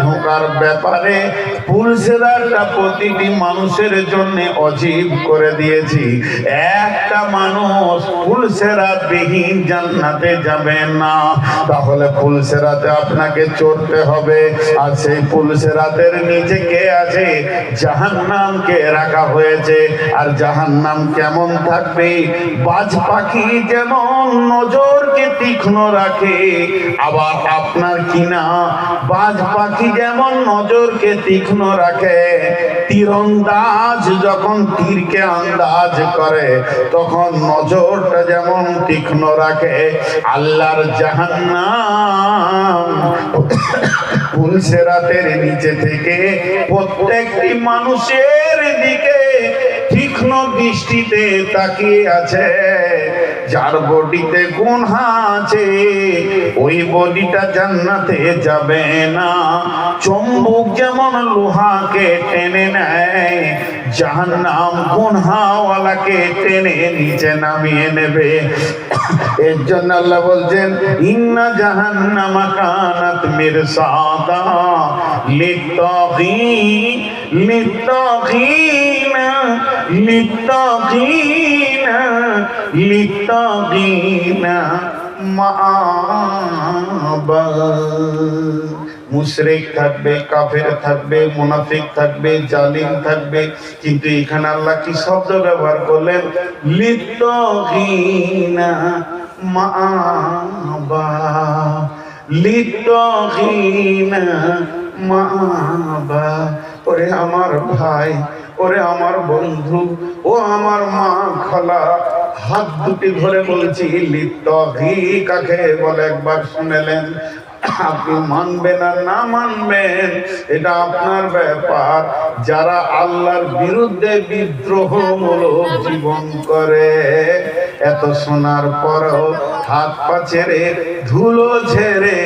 ঢোকার ব্যাপারে পুলসেরাটা প্রতিটি মানুষের জন্য অজীব করে দিয়েছি। একটা মানুষ পুলসেরাত বিহীন জান্নাতে যাবে না। তাহলে পুলসেরাতে আপনাকে চড়তে হবে, আর সেই পুলসেরাতের নিচে কে আছে? জাহান্নামকে রাখা হয়েছে। আর জাহান্নাম কেমন থাকবে? বাজ পাখি যেমন নজরকে তীক্ষ্ণ রাখে, আবার আপনার কিনা বাজ পাখি যেমন নজরকে তীক্ষ্ণ রাখে, তীরন্দাজ যখন তীরকে আন্দাজ করে তখন নজরটা যেমন তীক্ষ্ণ রাখে, আল্লাহর জাহান্নাম পুলসেরাতের নিচে থেকে প্রত্যেকটি মানুষের দিকে তীক্ষ্ণ দৃষ্টিতে তাকিয়ে আছে। যার বডিতে গুনাহ আছে ওই বডিটা জান্নাতে যাবে না। চুম্বক যেমন লোহাকে টেনে নেয়, জাহান্নাম গুনাহওয়ালাকে টেনে নিচে নামিয়ে নেবে। এর জন্য আল্লাহ বলছেন, ইন্না জাহান্নামা কানাত মিরসাদা লিত্তাগীনা মাআবা। মুশরিক থাকবে, কাফের থাকবে, মুনাফিক থাকবে, জালিম থাকবে, কিন্তু এখানে আল্লাহ কি শব্দ ব্যবহার করলেন? লিত্তাগীনা মাআবা, লিত্তাগীনা মাআবা। ওরে আমার ভাই, ওরে আমার বন্ধু, ও আমার মা খালা, হাত দুটি ধরে বলছি, লিত্তাগী কাকে বলে একবার শুনেলেন? আপনি মানবেন আর না মানবেন এটা আপনার ব্যাপার। যারা আল্লাহর বিরুদ্ধে বিদ্রোহমূলক জীবন করে, এত শোনার পরও হাত পা ছেড়ে ধুলো ঝেড়ে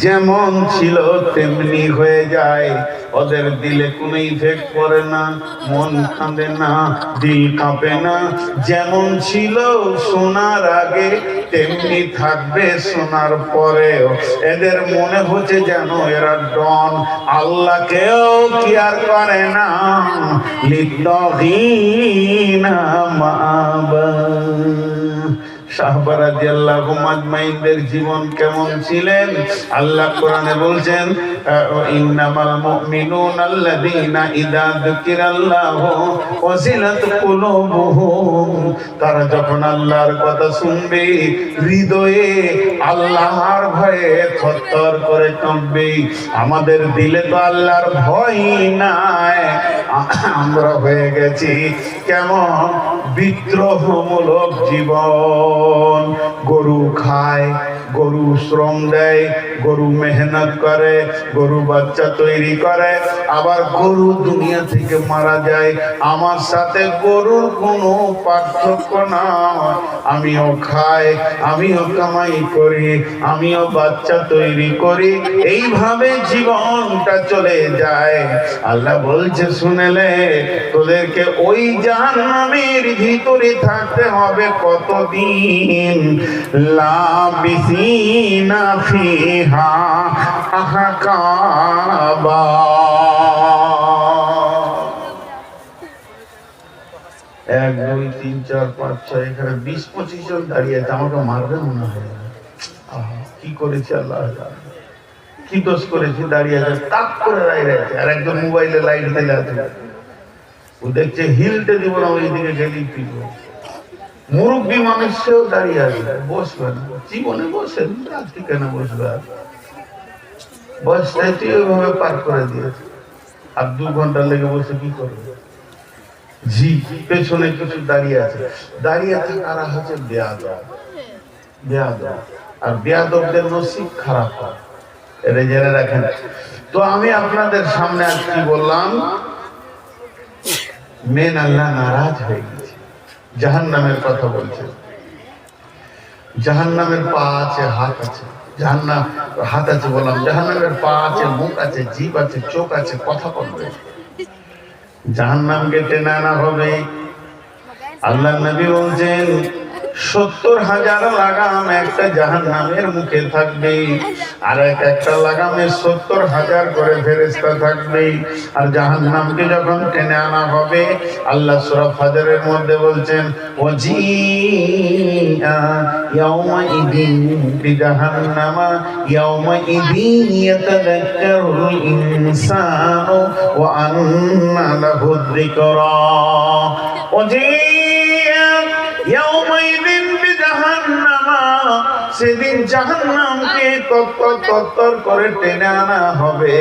যেমন ছিল তেমনি হয়ে যায়। ওদের দিলে কোনো ইফেক্ট পড়ে না, মন কাঁদে না, দিল কাঁপে না। যেমন ছিল শোনার আগে তেমনি থাকবে শোনার পরেও। এদের মনে হচ্ছে যেন এরা ডন, আল্লাহকেও কেয়ার করে না। লিত্তাগীনা মাআবা। সাহাবা রাদিয়াল্লাহু আজমাইনদের জীবন কেমন ছিলেন? আল্লাহ কোরআনে বলছেন, ইন্নামাল মুমিনুনা আল্লাযীনা ইযা যুকিরাল্লাহু ওয়াজিলাত কুলুবুহুম। তারা যখন আল্লাহর কথা শুনবে হৃদয়ে আল্লাহর ভয়ে থরথর করে কাঁপবে। আমাদের দিলে তো আল্লাহর ভয় নাই। আমরা হয়ে গেছি কেমন? বিদ্রোহমূলক জীবন। গরু খায়, গরু শ্রম দেয়, গরু মেহনত করে, গরু বাচ্চা তৈরি করে, আবার গরু দুনিয়া থেকে মারা যায়। আমার সাথে গরুর কোনো পার্থক্য না। আমিও খাই, আমিও কামাই করি, আমিও বাচ্চা তৈরি করি, এইভাবে জীবনটা চলে যায়। আল্লাহ বলছে, শুনেলে তোদেরকে ওই জাহান্নামের ভিতরে থাকতে হবে কতদিন? লাবিসিনা ফিহা আহকাবা। 1 2 3 4 5 6 এখানে 20-25 জন দাঁড়িয়ে আছে। আমাকে মারবে মনে হয়। কি করেছে আল্লাহ জানে, কি দোষ করেছে? দাঁড়িয়ে আছে, তাক করে দাঁড়িয়ে আছে। আর একজন মোবাইলে লাইট দিলে আছে, ও দেখছে হিলতে দিব না, ওইদিকে গেলেই পিব। মুরব্বী মানুষেও দাঁড়িয়ে আসবে, বসবেন জীবনে, বসেন, রাত্রি কেন বসবে? আর বয়সটাই ওইভাবে পার করে দিয়েছে। আর 2 ঘন্টা লেগে বসে কি করবে? জি, পেছনে কিছু দাঁড়িয়ে আছে। দাঁড়িয়ে থাকারা হচ্ছে বেয়াদব। বেয়াদব, আর বেয়াদবদের নসিব খারাপ হয়, এটা জেনে রাখেন। তো আমি আপনাদের সামনে আজ কি বললাম? মেন আল্লাহ নারাজ হয়ে গেছে, জাহান্নামের কথা বলছে। জাহান্নামের পা আছে, হাত আছে। জাহান্নাম হাত আছে বললাম, জাহান্নামের পা আছে, মুখ আছে, জিভ আছে, চোখ আছে, কথা বলবে। জাহান্নামকে টেনে আনা হবে। আল্লাহ নবী বলছেন, 70,000 লাগাম একটা জাহান্নামের মুখে থাকবে, আর একটা লাগামে 70,000 করে ফেরেশতা থাকবে। আর জাহান্নামকে যখন টেনে আনা হবে, আল্লাহ সূরা ফাজরের মধ্যে বলছেন, ওয়াজিআ ইয়াওমাইদিন বিজাহান্নামা ইয়াওমাইদিন ইয়াতাযাক্কারুল ইনসানু ওয়া আন্না লাহু যিকরা। ওয়াজিআ ইয়াওমাইদিন বিজাহান্নামা, সেদিন জাহান্নামকে তত্তর করে টেনে আনা হবে।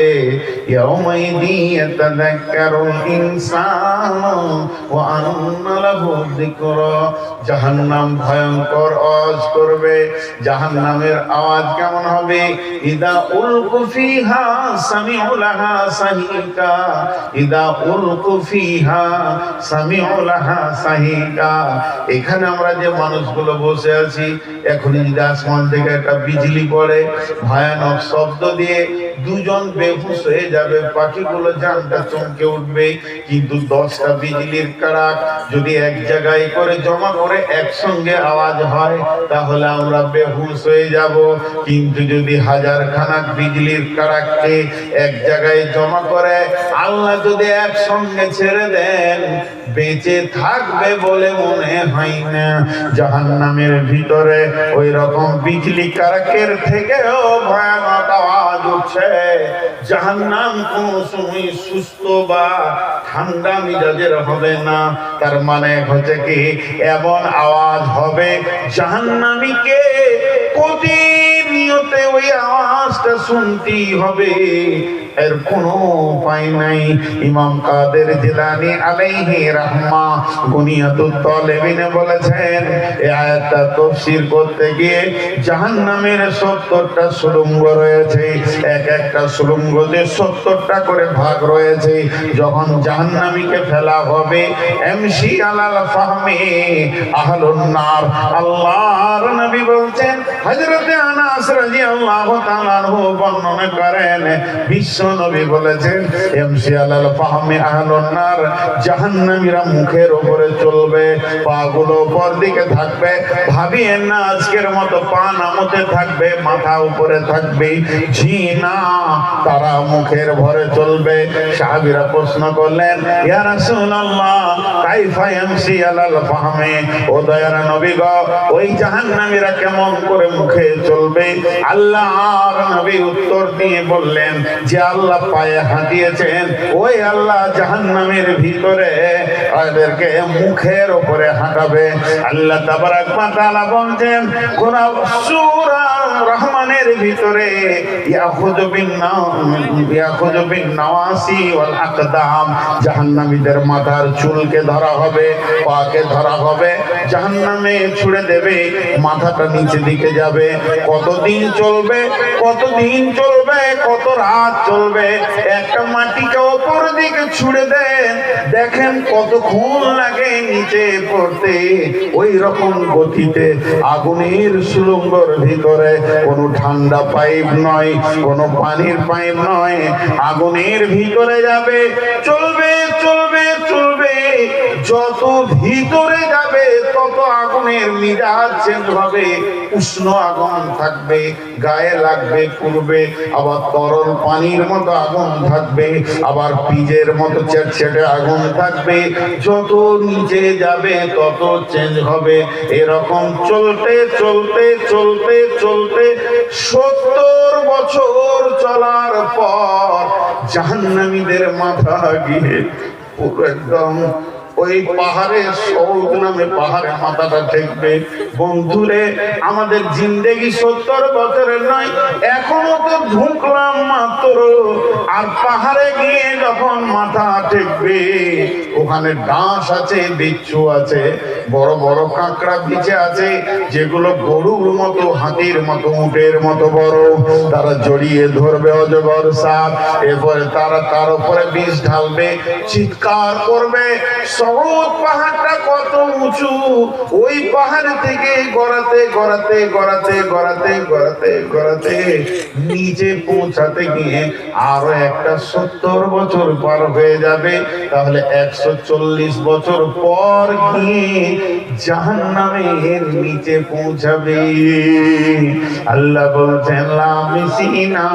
ইয়াওমাইদিন ইয়াতাযাক্কারুল ইনসানু ওয়া আন্না লাহু যিকরা। জাহান্নাম ভয়ঙ্কর আওয়াজ করবে। জাহান্নামের আওয়াজ কেমন হবে? ইদা উলকু ফিহা সামিউ লাহা সাহিকা, ইদা উলকু ফিহা সামিউ লাহা সাহিকা। এখানে আমরা যে মানুষগুলো বসে আছি, এখনই যদি আসমান থেকে একটা বিজলি পড়ে, ভয়ানক শব্দ দিয়ে দুজন বেহুশ হয়ে যাবে, পাখিগুলো জানটা চমকে উঠবে। কিন্তু 10টা বিজলির কড়াক যদি এক জায়গায় করে জমা করে একসঙ্গে আওয়াজ হয়, তাহলে আমরা বেহুশ হয়ে যাব। কিন্তু যদি 1000খানা বিজলির কড়াককে এক জায়গায় জমা করে আল্লাহ যদি একসঙ্গে ছেড়ে দেন, বেঁচে থাকবে বলে মনে হয় না। জাহান্নামের ভিতরে ওই রকম বিজলি কড়াকের থেকেও ভয়ানক আওয়াজ উঠছে। জাহান্নাম কোন সময় সুস্থ বা ঠান্ডা মিজাজের হবে না। তার মানে হচ্ছে কি, এমন আওয়াজ হবে জাহান্নামীকে প্রতিনিয়ত ওই আওয়াজটা শুনতেই হবে, এর কোনো উপায় নাই। ইমাম কাদের জিলানী আলাইহি রাহমা গুনিয়াতুত তালেবিনে বলেছেন, এই আয়াতটা তাফসীর করতে গিয়ে জাহান্নামের 70টা সুড়ঙ্গ রয়েছে, একটা সুড়ঙ্গতে 70টা করে ভাগ রয়েছে। যখন জাহান্নামীকে ফেলা হবে, এমসি আলাল ফাহমি আহলুন নার। আল্লাহর নবী বলছেন, হযরত আনাস রাদিয়াল্লাহু তাআলা আনহু বর্ণনা করেন, বিশ্ব নবী বলেছেন, এমসি আলাল ফাহমি আহলুন নার, জাহান্নামীরা মুখের উপরে চলবে, পাগুলো উপর দিকে থাকবে। ভাবিয়েন না আজকের মতো পা নামতে থাকবে, মাথা উপরে থাকবে। জি না, তারা মুখের ভরে চলবে। সাহাবীরা প্রশ্ন করলেন, ইয়া রাসূলুল্লাহ কাইফা এমসি আলাল ফাহমি, ও দয়ার নবী গো, ওই জাহান্নামীরা কেমন করে মুখে চলবে? আল্লাহর নবী উত্তর দিয়ে বললেন, যে আল্লাহ পায়ে হাঁটিয়েছেন, ওই আল্লাহ জাহান্নামের ভিতরে এদেরকে মুখের উপরে হাঁটাবে। আল্লাহ তাবারাক ওয়া তাআলা বলছেন সূরা রহমানের ভিতরে, ইয়াখুযু বিন নাওয়াসি ওয়াল আকদাম, জাহান্নামীদের মাথার চুলকে ধরা হবে, পাকে ধরা হবে, জাহান্নামে ছুড়ে দেবে, মাথাটা নিচে দিকে যাবে। কতদিন চলবে, কতদিন চলবে, কত রাত চলবে? একটা মাটিকে ওপর দিকে ছুড়ে দেন, দেখেন কতক্ষণ লাগে নিচে পড়তে। ওই রকম গতিতে আগুনের সুড়ঙ্গের ভিতরে কোনো ঠান্ডা পাইপ নয়, কোনো পানির পাইপ নয়, আগুনের ভিতরে যাবে, চলবে চলবে চলবে। যত ভিতরে যাবে তত আগুনের মিজাজ চেঞ্জ হবে। উষ্ণ আগুন থাকবে, গায়ে লাগবে, পুড়বে। আবার তরল পানির মতো আগুন থাকবে, আবার পিজের মতো চেটচেটে আগুন থাকবে। যত নিচে যাবে তত চেঞ্জ হবে। এরকম চলতে চলতে চলতে চলতে 70 বছর চলার পর জাহান্নামীদের মাথা গিয়ে পুরো একদম ওই পাহাড়ে, সৌদ নামে পাহাড়ে মাথাটা ঠেকবে। বন্ধুরে, আমাদের জিন্দেগি 70 বছরের নয়, এখনো তো ঢুকলাম মাত্র। আর পাহাড়ে গিয়ে যখন মাথা ঠেকবে, ওখানে ডাঁশ আছে, বিচ্ছু আছে, বড় বড় কাঁকড়া বিছে আছে, যেগুলো গরুর মতো, হাতির মতো, উটের মতো বড়। তারা জড়িয়ে ধরবে অজগর সাপ। এরপরে তারা তার উপরে বিষ ঢালবে, চিৎকার করবে। সহজ পাহাড়টা কত উঁচু, ওই পাহাড় থেকে গড়াতে গড়াতে গড়াতে গড়াতে গড়াতে গড়াতে নিচে পৌঁছাতে গিয়ে আরো একটা 70 বছর পার হয়ে যাবে। তাহলে 140 বছর পর গিয়ে জাহান্নামের নিচে পৌঁছাবে। আল্লাহ বলছেন লামিসিনা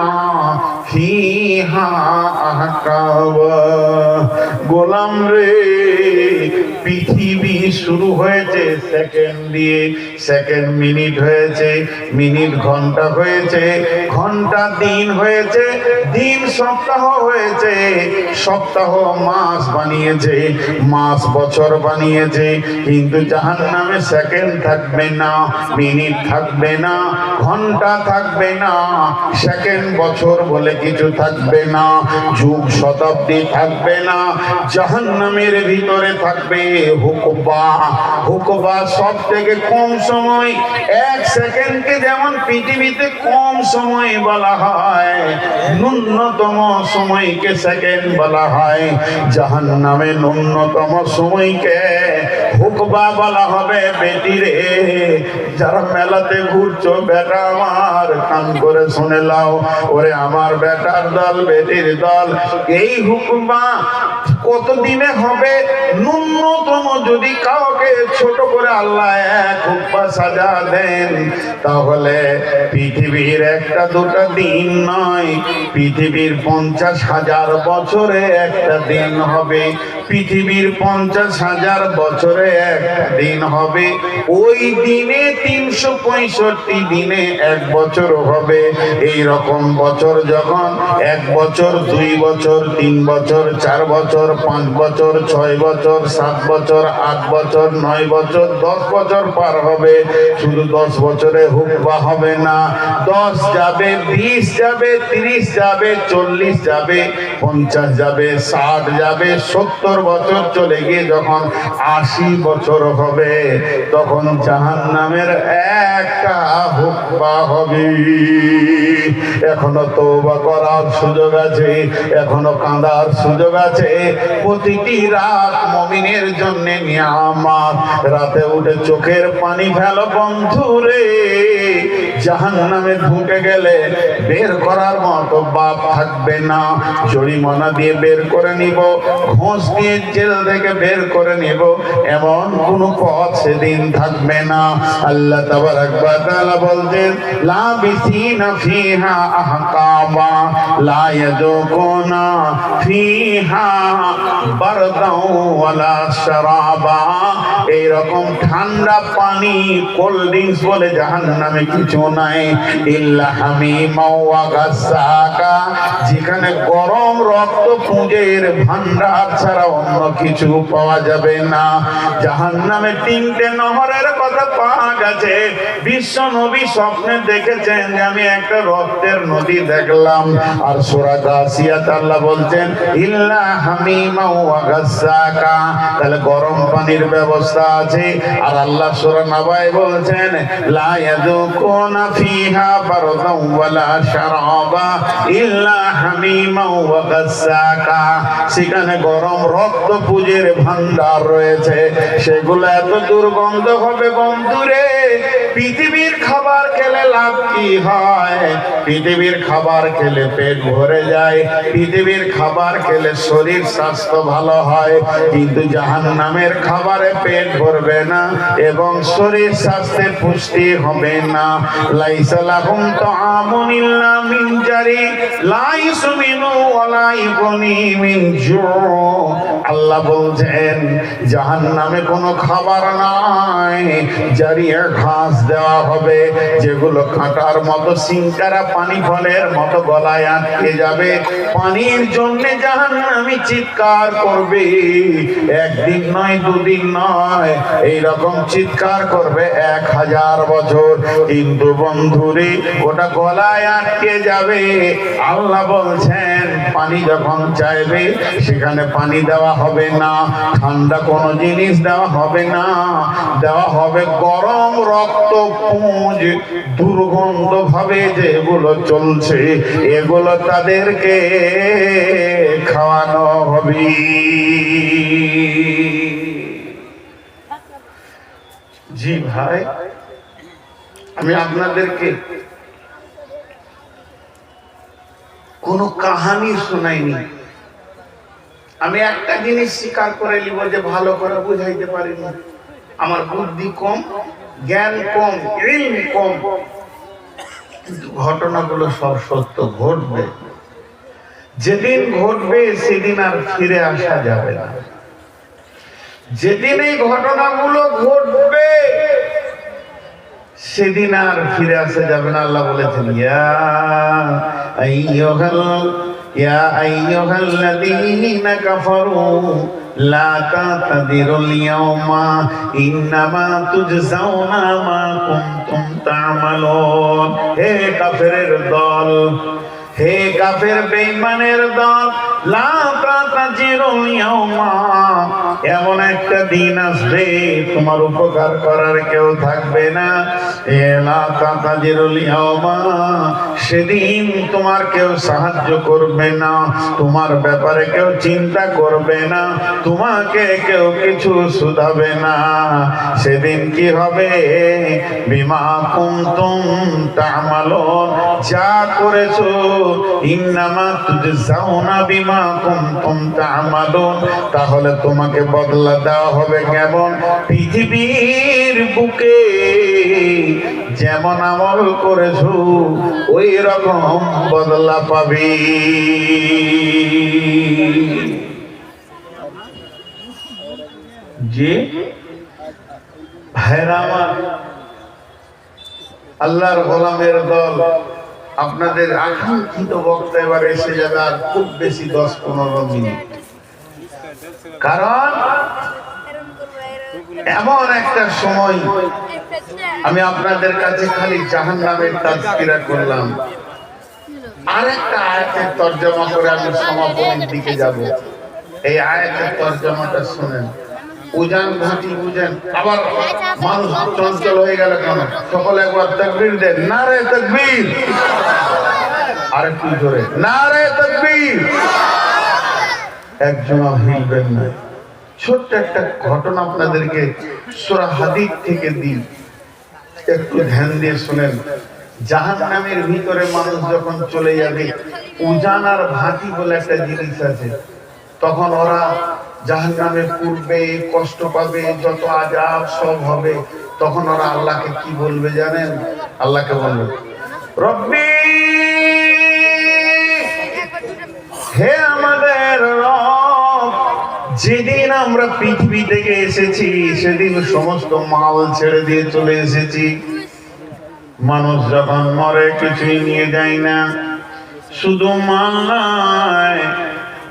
ফিহা আহকাবা। গোলাম রে, পৃথিবী শুরু হয়েছে সেকেন্ড দিয়ে, সেকেন্ড মিনিট হয়েছে, মিনিট ঘন্টা হয়েছে, ঘন্টা দিন হয়েছে, দিন সপ্তাহ হয়েছে, সপ্তাহ মাস বানিয়েছে, মাস বছর বানিয়েছে। কিন্তু জাহান্নামে সেকেন্ড থাকবে না, মিনিট থাকবে না, ঘন্টা থাকবে না, সেকেন্ড বছর বলে কিছু থাকবে না, যুগ শতাব্দী থাকবে না। জাহান্নামের ভিতরে থাকবে হুকবা। হুকবা সব থেকে কম সময়, এক সেকেন্ডকে যেমন পৃথিবীতে কম সময় বলা হয়, ন্যূনতম সময়কে সেকেন্ড বলা হয়, জাহান্নামে ন্যূনতম সময়কে হুকবা বলা হবে। বেটি রে, যারা মেলাতে ঘুরছো বেটা আমার, কান করে শুনে লাও, ওরে আমার বেটার দল, বেটির দল, এই হুকবা কত দিনে হবে? ন্যূনতম যদি কাউকে ছোট করে আল্লাহ এক হুকবা সাজা দেন, তাহলে পৃথিবীর একটা দুটা দিন নয়, পৃথিবীর 50,000 বছরে একটা দিন হবে, পৃথিবীর 50,000 বছরে একটা দিন হবে। ওই দিনে 365 দিনে এক বছর হবে। এই রকম বছর যখন 1 বছর, 2 বছর, 3 বছর, 4 বছর, 5 বছর, 6 বছর, 7 বছর, 8 বছর, 9 বছর, 10 বছর পার হবে, শুধু 10 বছরে হুকবা হবে না, 10 যাবে, 20 যাবে, 30 যাবে, 40 যাবে, 50 যাবে, 60 যাবে, 70 বছর চলে গিয়ে যখন 80 বছর হবে, তখন জাহান্নামের একটা হুকবা হবে। এখনো তওবা করার সুযোগ আছে, এখনো কাঁদার সুযোগ আছে। প্রতিটি রাত মুমিনের জন্য নিয়ামত। রাতে উঠে চোখের পানি ফেলো বন্ধু রে, জাহান্নামে ঢুকে গেলে বের করার মতো বাপ থাকবে না। জরিমানা দিয়ে বের করে নিব, ঘোষ দিয়ে জেল থেকে বের করে নিব, এমন কোন পথ সেদিন থাকবে না। আল্লাহ তাবারাক ওয়া তাআলা বলছেন লাবিসিনা ফিহা আহকাবা লা ইয়াযুকুনা ফিহা বারদাও ওয়ালা শারাবা। এইরকম ঠান্ডা পানি, কোল্ড ড্রিঙ্কস বলে জাহান্নামে কিছু নাই। ইল্লা হামিমা ওয়া গাসসাকা, যেখানে গরম রক্ত পুঁজের ভান্ডার ছাড়া অন্য কিছু পাওয়া যাবে না। জাহান্নামে 3টে নহরের কথা পাওয়া গেছে। বিশ্ব নবী স্বপ্নে দেখেছেন যে আমি একটা রক্তের নদী দেখলাম। আর সূরা গাসিয়াত আল্লাহ বলছেন ইল্লা হামিমা ওয়া গাসসাকা, তাহলে গরম পানির ব্যবস্থা আছে। আর আল্লাহ সূরা নাবায় বলছেন লা ইয়াযুকুনা ফিহা বারদাও ওয়ালা শারাবা ইল্লা হামিমা ওয়া গাসসাকা, সেখানে গরম রক্ত পুঁজের ভান্ডার রয়েছে, সেগুলো এত দুর্গন্ধ হবে বন্ধুরে। পৃথিবীর খাবার খেলে লাভ কি হয়? পৃথিবীর খাবার খেলে পেট ভরে যায়, পৃথিবীর খাবার খেলে শরীর স্বাস্থ্য ভালো হয়, কিন্তু জাহান্নামের খাবারে পেট ভরবে না এবং শরীর স্বাস্থ্যে পুষ্টি হবে না। লাইসা লাহুম তাআমুন ইল্লা মিন জারি লা ইসমিনু ওয়া লা ইগুনি মিন জু। আল্লাহ বলছেন জাহান্নামে কোনো খাবার নাই, জারিয়া ঘাস দেওয়া হবে, যেগুলো কাঁটার মতো সিংকারা পানি ফলের মতো গলায় আটকে যাবে। পানির জন্য জাহান্নামী চিৎকার করবে, একদিন নয়, দুদিন নয়, এইরকম চিৎকার করবে 1000 বছর। কিন্তু বন্ধুরে, ওটা গলায় আটকে যাবে। আল্লাহ বলছেন পানি যখন চাইবে সেখানে পানি দেওয়া হবে না, ঠান্ডা কোনো জিনিস দেওয়া হবে না, দেওয়া হবে গরম রক্ত পুঁজ। দুর্গন্ধ ভাবে যেগুলো চলছে এগুলো তাদেরকে খাওয়ানো হবে। জি ভাই, আমি আপনাদেরকে কোনো কাহানি শোনাইনি। আমি একটা জিনিস স্বীকার করে নিব যে ভালো করে বুঝাইতে পারিনি। আমার বুদ্ধি কম, জ্ঞান কম, ইলম কম, কিন্তু ঘটনাগুলো সব সত্য ঘটবে। যেদিন ঘটবে সেদিন আর ফিরে আসা যাবে না। যেদিন এই ঘটনাগুলো ঘটবে সেদিন আর ফিরে আসা যাবে না। আল্লাহ বলেছেন, ইয়া আইয়ুহাল্লাযীনা কাফারু লা তা'তাদিরুল ইয়াওমা ইন্নামা তুজজাউনা মা কুনতুম তা'মালুন। হে কাফেরের দল, হে কাফের বেঈমানের দল, লা তা'তাদিরুল ইয়াওমা, এমন একটা দিন আসবে তোমার উপকার করার কেউ থাকবে না। লা তা'তাদিরুল ইয়াওমা, সেদিন তোমার কেউ সাহায্য করবে না, তোমার ব্যাপারে কেউ চিন্তা করবে না, তোমাকে কেউ কিছু শুধাবে না। সেদিন কি হবে? বিমা কুনতুম তা'মালুন, যা করেছো, ইন্নামা তুজজাউনা বিমা কুনতুম তা'মালুন, তাহলে তোমাকে বদলা দেওয়া হবে কেমন? পৃথিবীর বুকে যেমন আমল করেছো ওই রকম বদলা পাবি। জি ভাইরা আমার, আল্লাহর গোলামের দল, আপনাদের আকাঙ্ক্ষিত বক্তা এবার এসে যাবে আর খুব বেশি 10-15 মিনিট। কারণ এমন একটা সময় আমি আপনাদের কাছে খালি জাহান্নামের তাযকিরা করলাম, আরেকটা আয়াতের তরজমা করে আমি সমাপনের দিকে যাব। এই আয়াতের তরজমাটা শুনেন, উজান ঘাটি বুঝেন। আবার মানুষ চঞ্চল হয়ে গেল কেন? সকলে একবার তাকবীর দেন, নারে তাকবীর। আরেকটু জোরে, নারে তাকবীর। একজন হিলবেন না। ছোট্ট একটা ঘটনা আপনাদেরকে সূরা হাদীদ থেকে দিই, একটু ধ্যান দিয়ে শুনেন। জাহান্নামের ভিতরে মানুষ যখন চলে যাবে, উজান আর ভাটি বলে একটা জিনিস আছে, তখন ওরা জাহান্নামে পূর্বে কষ্ট পাবে, যত আযাব সব হবে। তখন ওরা আল্লাহকে কি বলবে জানেন? আল্লাহকে বলবে, রব্বি, হে আমাদের রব, যেদিন আমরা পৃথিবী থেকে এসেছি সেদিন সমস্ত মাল ছেড়ে দিয়ে চলে এসেছি। মানুষ যখন মরে কিছুই নিয়ে যায় না, শুধু মাল নয়,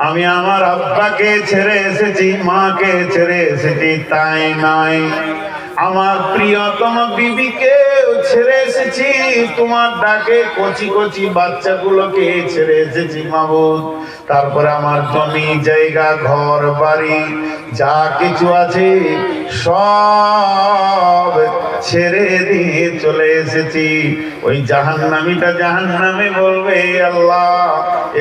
আমি আমার আব্বাকে ছেড়ে এসেছি, মাকে ছেড়ে এসেছি, তাই নয়, আমার প্রিয়তম বিবিকেও ছেড়ে এসেছি, তোমার ডাকে কচি কচি বাচ্চাগুলোকে ছেড়ে এসেছি মাবুদ। তারপরে আমার জমি জায়গা ঘর বাড়ি যা কিছু আছে সব ছেড়ে দিয়ে চলে এসেছি। ওই জাহান্নামীটা জাহান্নামে বলবে, আল্লাহ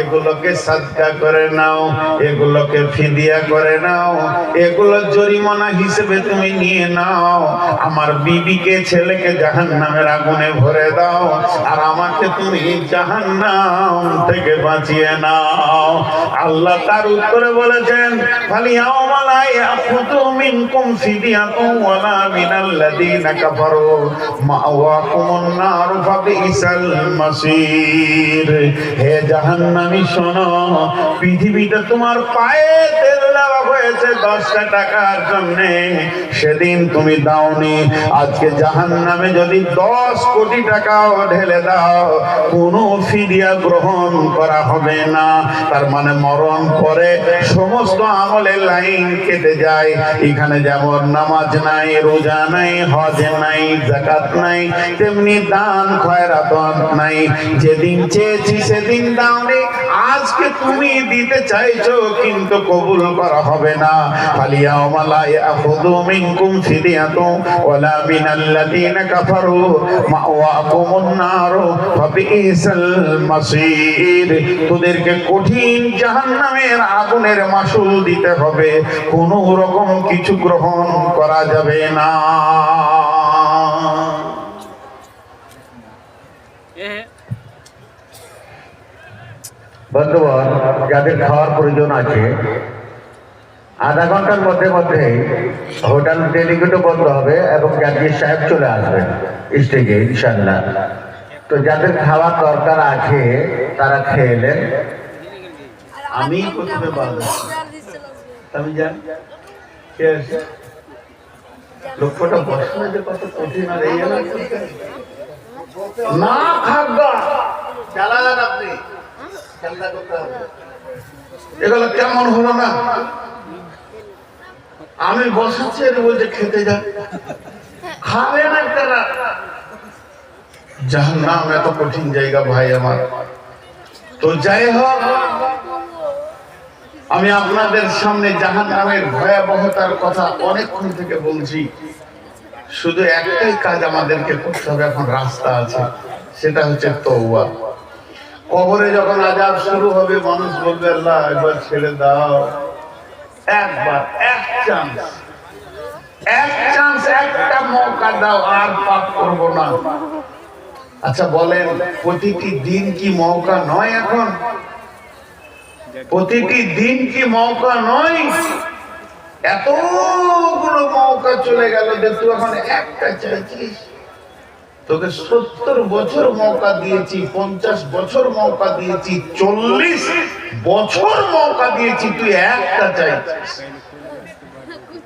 এগুলোকে সাদকা করে নাও, এগুলোকে ফিদিয়া করে নাও, এগুলো জরিমানা হিসেবে তুমি নিয়ে নাও। আমার বিবিকে ছেলেকে জাহান্নামের আগুনে ভরে দাও, আর আমাকে তুমি জাহান্নাম থেকে বাঁচিয়ে নাও। আল্লাহ তার উত্তরে বলেছেন, ফালিয়াউমা লা ইয়াখুযু মিনকুম ফিদিয়াতুন ওয়ালা মিনাল্লাযীনা কাফারু মাওয়াকুমুন নার ফাবিসাল মাসীর। হে জাহান্নামী শোনো, পৃথিবীতে তোমার পায়ে তেল দেওয়া হয়েছে 10টা টাকার জন্য, সেদিন তুমি দাওনি। আজকে জাহান্নামে যদি 10 কোটি টাকাও ঢেলে দাও, কোনো ফিদিয়া গ্রহণ করা হবে না। তার মানে মরণ পরে সমস্ত আমলের লাইন কেটে যায়। এখানে যেমন নামাজ নাই, রোজা নাই, হজ নাই, যাকাত নাই, তেমনি দান খয়রাত নাই। যেদিন চেয়েছি সেদিন দাওনি, আজকে তুমি দিতে চাইছো কিন্তু কবুল করা হবে না। ফালিয়াউমা লা ইয়াখুযু মিনকুম ফিদিয়াতুন ওয়ালা মিনাল্লাযীনা কাফারু মাওয়াকুমুন নার ফাবিসাল মাসীর। তোদেরকে কঠিন জাহান্নামের আগুনের মাসুল দিতে হবে, কোনো রকম কিছু গ্রহণ করা যাবে না। বন্ধুগণ, যাদের খাওয়ার প্রয়োজন আছে আধা ঘন্টার মধ্যে মধ্যে হোটেল ডেলিগেটও বন্ধ হবে এবং জাকির সাহেব চলে আসবেন স্টেজে ইনশাল্লাহ। তো যাদের খাওয়ার দরকার আছে তারা খেয়ে নেন। আমি প্রথমে বাধা আমি জানি লক্ষ্যটা বসানো যে কত কঠিন, আর এই না খাদ্যা চালালেন আপনি, খেলনা করতে হবে। এগুলো কেমন হলো না? আমি বসাচ্ছি আর বলছে খেতে যা, খাবে না তারা। জাহান্নাম এত কঠিন জায়গা ভাই আমার। তো যাই হোক, আমি আপনাদের সামনে জাহান্নামের ভয়াবহতার কথা অনেকক্ষণ থেকে বলছি। শুধু একটাই কাজ আমাদেরকে করতে হবে, এখন রাস্তা আছে, সেটা হচ্ছে তওবা। কবরে যখন আযাব শুরু হবে, মানুষ বলবে আল্লাহ একবার ছেড়ে দাও, একবার এক চান্স, একটা মৌকা দাও, আর পাপ করব না। আচ্ছা বলেন, প্রতিটি দিন কি মৌকা নয়? এখন প্রতিটি দিন কি মৌকা নয়? এতগুলো মৌকা চলে গেল যে তুই এখন একটা চাইছিস। তোকে 70 বছর মৌকা দিয়েছি, 50 বছর মৌকা দিয়েছি, 40 বছর মৌকা দিয়েছি, তুই একটা চাইছিস।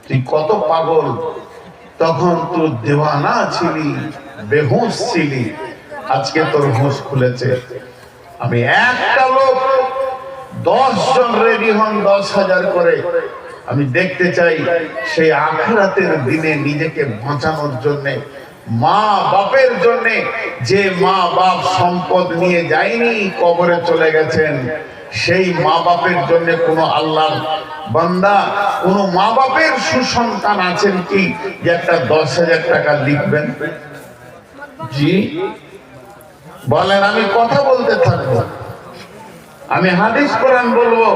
তুই কত পাগল! তখন তুই দেওয়ানা ছিলি, বেহুশ ছিলি, আজকে তোর হুঁশ খুলেছে। আমি একটা লোক 10 জন রেডি হন 10,000 করে। আমি দেখতে চাই সেই আখিরাতের দিনে নিজেকে বাঁচানোর জন্য, মা বাপের জন্য, যে মা বাপ সম্পদ নিয়ে যায়নি, কবরে চলে গেছেন, সেই মা বাপের জন্য কোন আল্লাহর বান্দা, কোন মা বাপের সুসন্তান আছেন কি যে একটা 10,000 টাকা লিখবেন? জি বলেন, আমি কথা বলতে থাকবো, আমি হাদিস কোরআন বলবো।